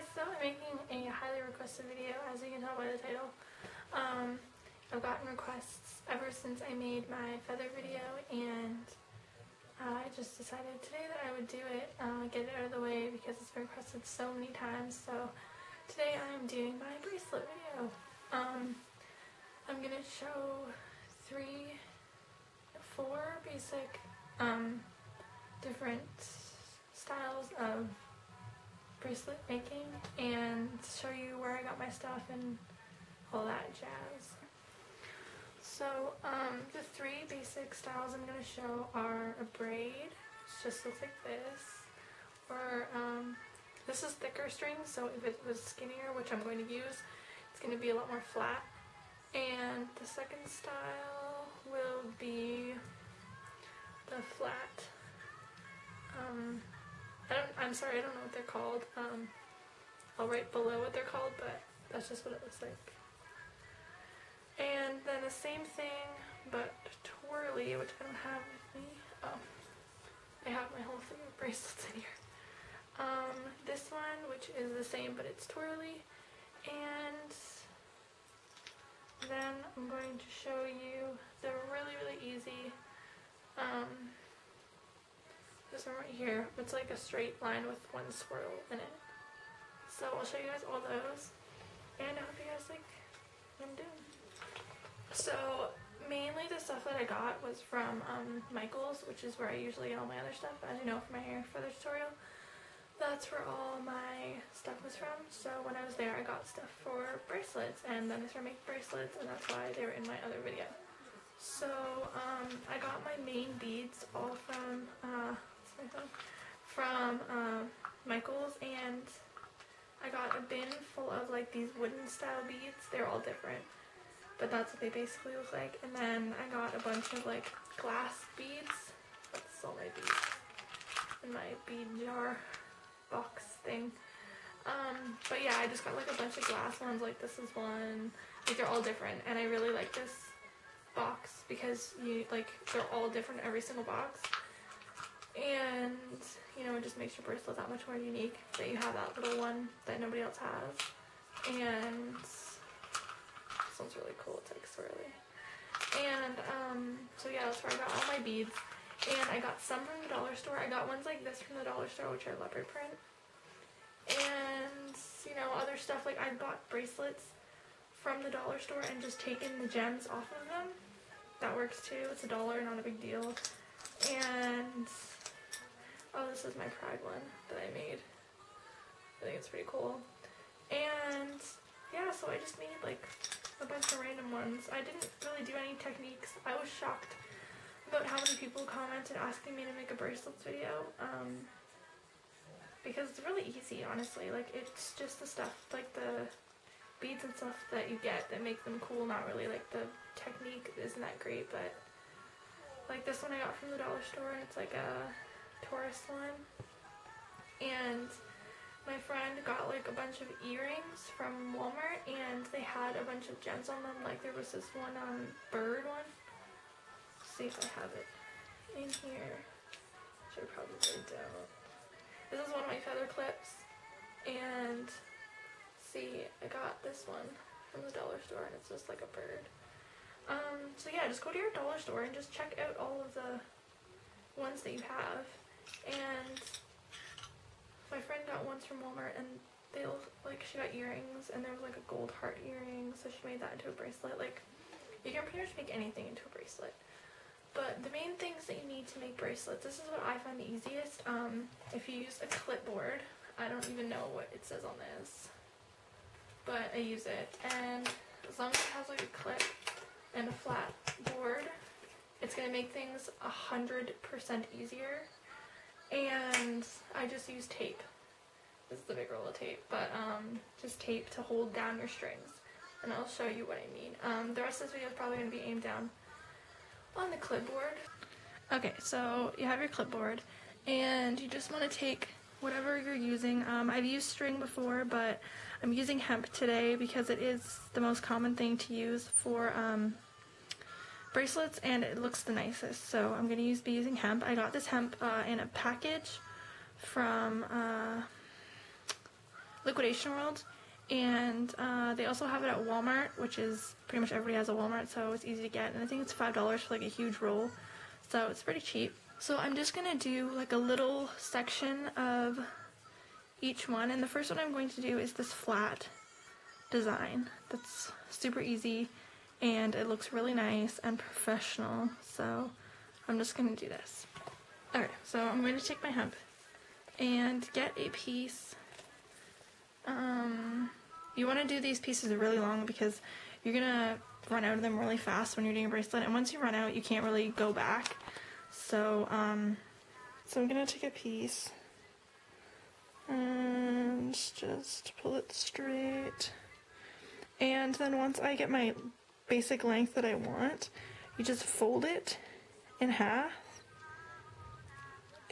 guys, so I'm making a highly requested video, as you can tell by the title. I've gotten requests ever since I made my feather video, and I just decided today that I would do it, get it out of the way because it's been requested so many times. So today I'm doing my bracelet video. I'm gonna show four basic different styles of bracelet making and show you where I got my stuff and all that jazz. So the three basic styles I'm going to show are a braid, which just looks like this, or this is thicker string, so if it was skinnier, which I'm going to use, it's going to be a lot more flat. And the second style will be the flat. I'm sorry, I don't know what they're called. I'll write below what they're called, but that's just what it looks like. And then the same thing, but twirly, which I don't have with me. Oh, I have my whole thing of bracelets in here. This one, which is the same, but it's twirly. And then I'm going to show you the really easy, this one right here. It's like a straight line with one swirl in it. So I'll show you guys all those, and I hope you guys like what I'm doing. So mainly the stuff that I got was from Michael's, which is where I usually get all my other stuff. As you know from my hair feather tutorial, that's where all my stuff was from. So when I was there, I got stuff for bracelets, and then I started making bracelets, and that's why they were in my other video. So I got my main beads all from Michael's, and I got a bin full of like these wooden style beads. They're all different, but that's what they basically look like. And then I got a bunch of like glass beads. That's all my beads in my bead jar box thing. But yeah, I just got like a bunch of glass ones. Like this is one. Like they're all different, and I really like this box because they're all different, every single box. And you know, it just makes your bracelet that much more unique that you have that little one that nobody else has. And this one's really cool, it's like swirly. And so yeah, that's where I got all my beads. And I got some from the dollar store. I got ones like this from the dollar store, which are leopard print. And you know, other stuff, like I bought bracelets from the dollar store and just taken the gems off of them. That works too. It's $1, not a big deal. And oh, this is my pride one that I made. I think it's pretty cool. And yeah, so I just made like a bunch of random ones. I didn't really do any techniques. I was shocked about how many people commented asking me to make a bracelets video. Because it's really easy, honestly. Like, it's just the stuff, like the beads and stuff that you get that make them cool. Not really like the technique isn't that great, but like this one I got from the dollar store, and it's like a Taurus one. And my friend got like a bunch of earrings from Walmart, and they had a bunch of gems on them. Like there was this one bird one. Let's see if I have it in here, which I probably don't. This is one of my feather clips, and see, I got this one from the dollar store, and it's just like a bird. So yeah, just go to your dollar store and just check out all of the ones that you have. And my friend got ones from Walmart, and they look like, she got earrings, and there was like a gold heart earring, so she made that into a bracelet. Like, you can pretty much make anything into a bracelet. But the main things that you need to make bracelets, this is what I find the easiest. If you use a clipboard, I don't even know what it says on this, but I use it, and as long as it has like a clip and a flat board, it's going to make things 100% easier. And I just use tape. This is the big roll of tape, but just tape to hold down your strings, and I'll show you what I mean. The rest of this video is probably going to be aimed down on the clipboard. Okay, so you have your clipboard, and you just want to take whatever you're using. I've used string before, but I'm using hemp today because it is the most common thing to use for bracelets, and it looks the nicest, so I'm going to be using hemp. I got this hemp in a package from Quotation World, and they also have it at Walmart, which is pretty much everybody has a Walmart, so it's easy to get, and I think it's $5 for like a huge roll, so it's pretty cheap. So I'm just gonna do like a little section of each one, and the first one I'm going to do is this flat design that's super easy and it looks really nice and professional, so I'm just gonna do this. Alright, so I'm going to take my hemp and get a piece. You want to do these pieces really long because you're gonna run out of them really fast when you're doing a bracelet, and once you run out you can't really go back. So I'm gonna take a piece and just pull it straight, and then once I get my basic length that I want, you just fold it in half.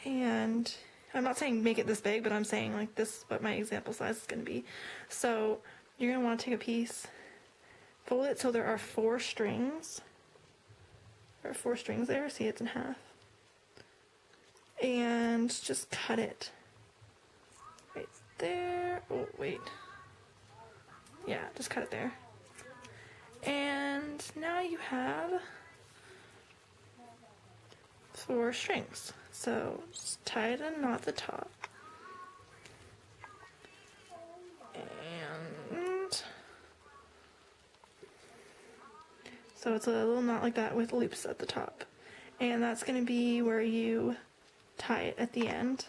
And I'm not saying make it this big, but I'm saying like this is what my example size is going to be. So you're going to want to take a piece, fold it so there are 4 strings. There are 4 strings there, see it's in half. And just cut it right there. Oh, wait. Yeah, just cut it there. And now you have 4 strings. So just tie it in a knot at the top. And so it's a little knot like that with loops at the top. And that's going to be where you tie it at the end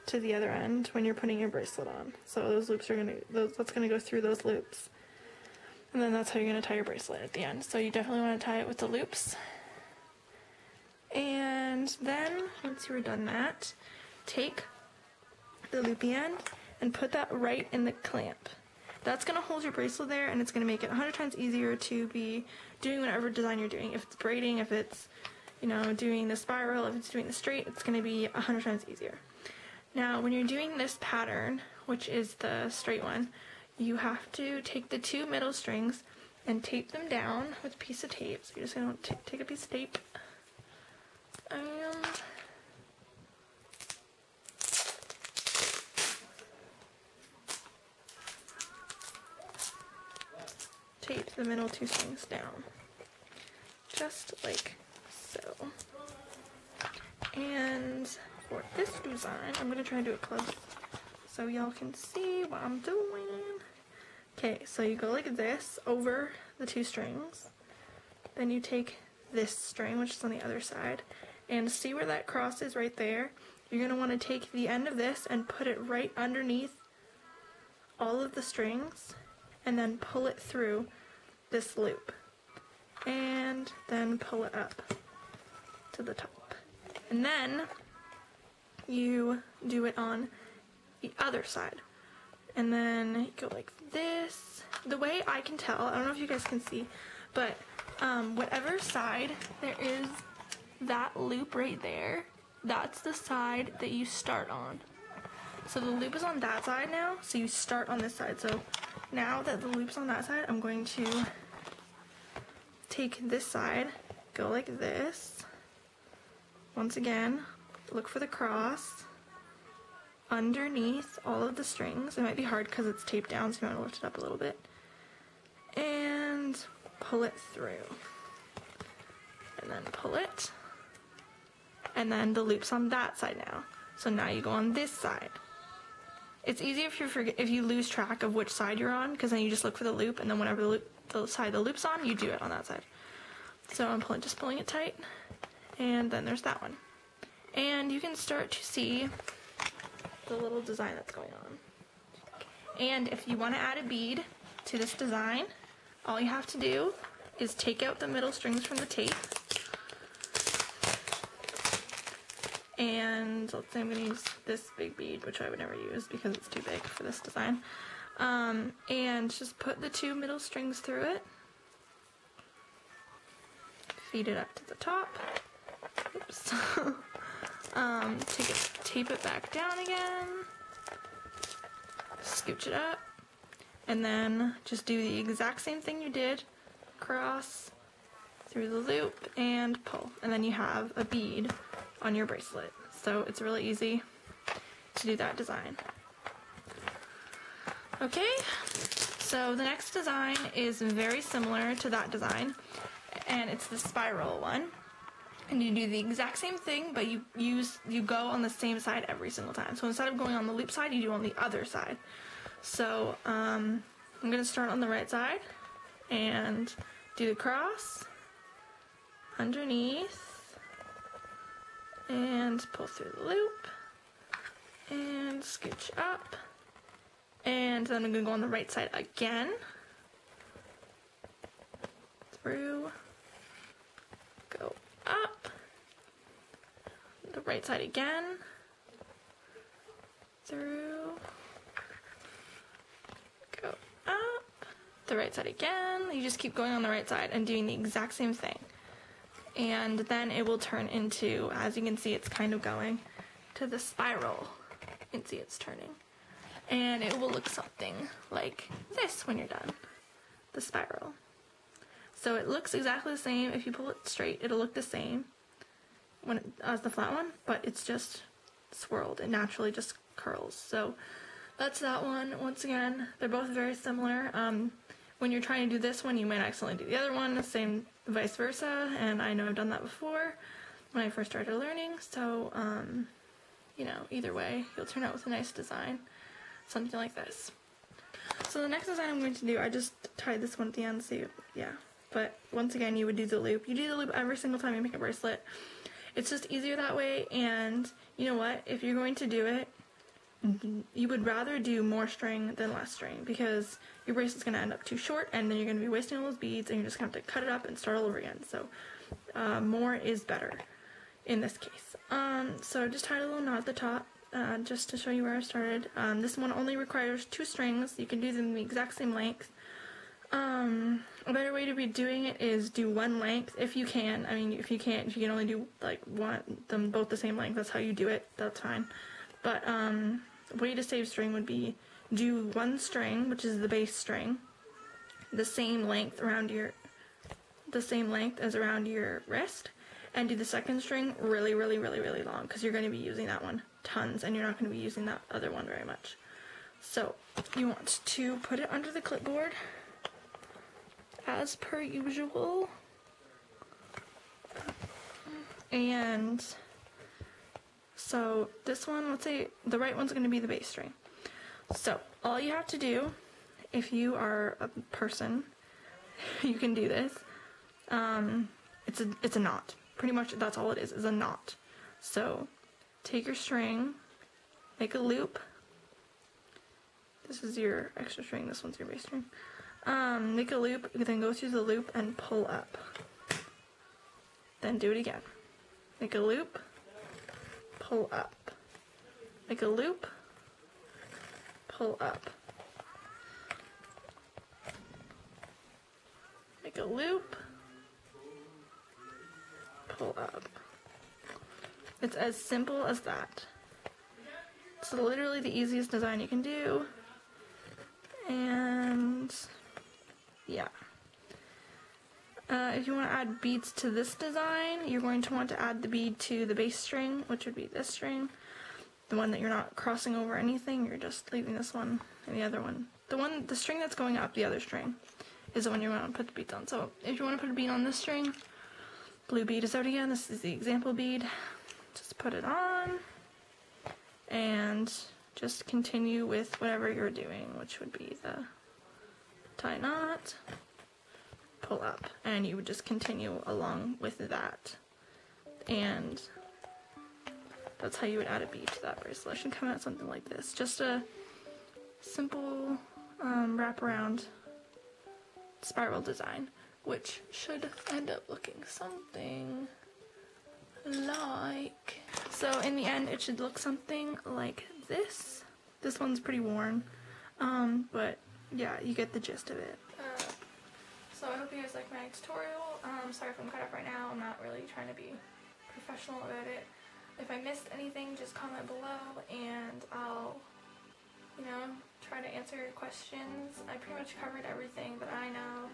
to the other end when you're putting your bracelet on. So those loops are that's going to go through those loops. And then that's how you're going to tie your bracelet at the end. So you definitely want to tie it with the loops. And then, once you're done that, take the loopy end and put that right in the clamp. That's going to hold your bracelet there, and it's going to make it 100 times easier to be doing whatever design you're doing. If it's braiding, if it's, you know, doing the spiral, if it's doing the straight, it's going to be 100 times easier. Now, when you're doing this pattern, which is the straight one, you have to take the 2 middle strings and tape them down with a piece of tape. So you're just going to take a piece of tape and tape the middle 2 strings down, just like so. And for this design, I'm going to try and do it close so y'all can see what I'm doing. Okay, so you go like this over the 2 strings, then you take this string, which is on the other side, and see where that cross is right there? You're going to want to take the end of this and put it right underneath all of the strings, and then pull it through this loop, and then pull it up to the top. And then you do it on the other side, and then you go like this. The way I can tell, I don't know if you guys can see, but whatever side there is that loop right there, that's the side that you start on. So the loop is on that side now, so you start on this side. So now that the loop's on that side, I'm going to take this side, go like this. Once again, look for the cross underneath all of the strings. It might be hard because it's taped down, so you want to lift it up a little bit. And pull it through. And then pull it. And then the loop's on that side now. So now you go on this side. It's easy if you lose track of which side you're on, because then you just look for the loop, and then whenever the side the loop's on, you do it on that side. So I'm just pulling it tight, and then there's that one. And you can start to see the little design that's going on. And if you want to add a bead to this design, all you have to do is take out the middle strings from the tape. And let's say I'm going to use this big bead, which I would never use because it's too big for this design. And just put the 2 middle strings through it. Feed it up to the top. Oops. Tape it back down again. Scooch it up. And then just do the exact same thing you did. Cross through the loop and pull. And then you have a bead on your bracelet. So it's really easy to do that design. Okay, so the next design is very similar to that design, and it's the spiral one. And you do the exact same thing, but you go on the same side every single time. So instead of going on the loop side, you do on the other side. So I'm gonna start on the right side and do the cross underneath and pull through the loop and scooch up. And then I'm gonna go on the right side again, through, go up, the right side again, through, go up, the right side again. You just keep going on the right side and doing the exact same thing. And then it will turn into, as you can see, it's kind of going to the spiral. You can see it's turning. And it will look something like this when you're done, the spiral. So it looks exactly the same. If you pull it straight, it'll look the same as the flat one, but it's just swirled. It naturally just curls. So that's that one. Once again, they're both very similar. When you're trying to do this one, you might accidentally do the other one, the same vice versa, and I know I've done that before when I first started learning. So, you know, either way, you'll turn out with a nice design. Something like this. So the next design I'm going to do, I just tied this one at the end, so yeah. But once again, you would do the loop. You do the loop every single time you make a bracelet. It's just easier that way, and you know what? If you're going to do it, you would rather do more string than less string, because your bracelet's going to end up too short, and then you're going to be wasting all those beads, and you're just going to have to cut it up and start all over again. So more is better in this case. So I just tied a little knot at the top. Just to show you where I started. This one only requires 2 strings. You can do them the exact same length. A better way to be doing it is do one length if you can. I mean, if you can't, if you can only do like them both the same length, that's how you do it. That's fine. But a way to save string would be do 1 string, which is the base string, the same length as around your wrist, and do the second string really long, because you're going to be using that one tons, and you're not going to be using that other one very much. So you want to put it under the clipboard as per usual, and so this one, let's say the right one's going to be the bass string. So all you have to do, if you are a person, you can do this. It's a knot. Pretty much that's all it is a knot. So take your string, make a loop. This is your extra string, this one's your bass string. Make a loop, then go through the loop and pull up. Then do it again. Make a loop, pull up. Make a loop, pull up. Make a loop, pull up. It's as simple as that. It's literally the easiest design you can do. And yeah. If you want to add beads to this design, you're going to want to add the bead to the bass string, which would be this string. The one that you're not crossing over anything, you're just leaving this one and the other one. The string that's going up the other string is the one you want to put the beads on. So if you want to put a bead on this string, blue bead is out again. This is the example bead. Just put it on and just continue with whatever you're doing, which would be the tie knot, pull up, and you would just continue along with that. And that's how you would add a bead to that bracelet. It should come out something like this. Just a simple wraparound spiral design, which should end up looking something like, so in the end it should look something like this. This one's pretty worn, but yeah, you get the gist of it. So I hope you guys like my tutorial. Sorry if I'm cut up right now. I'm not really trying to be professional about it. If I missed anything, just comment below and I'll, you know, try to answer your questions. I pretty much covered everything that I know.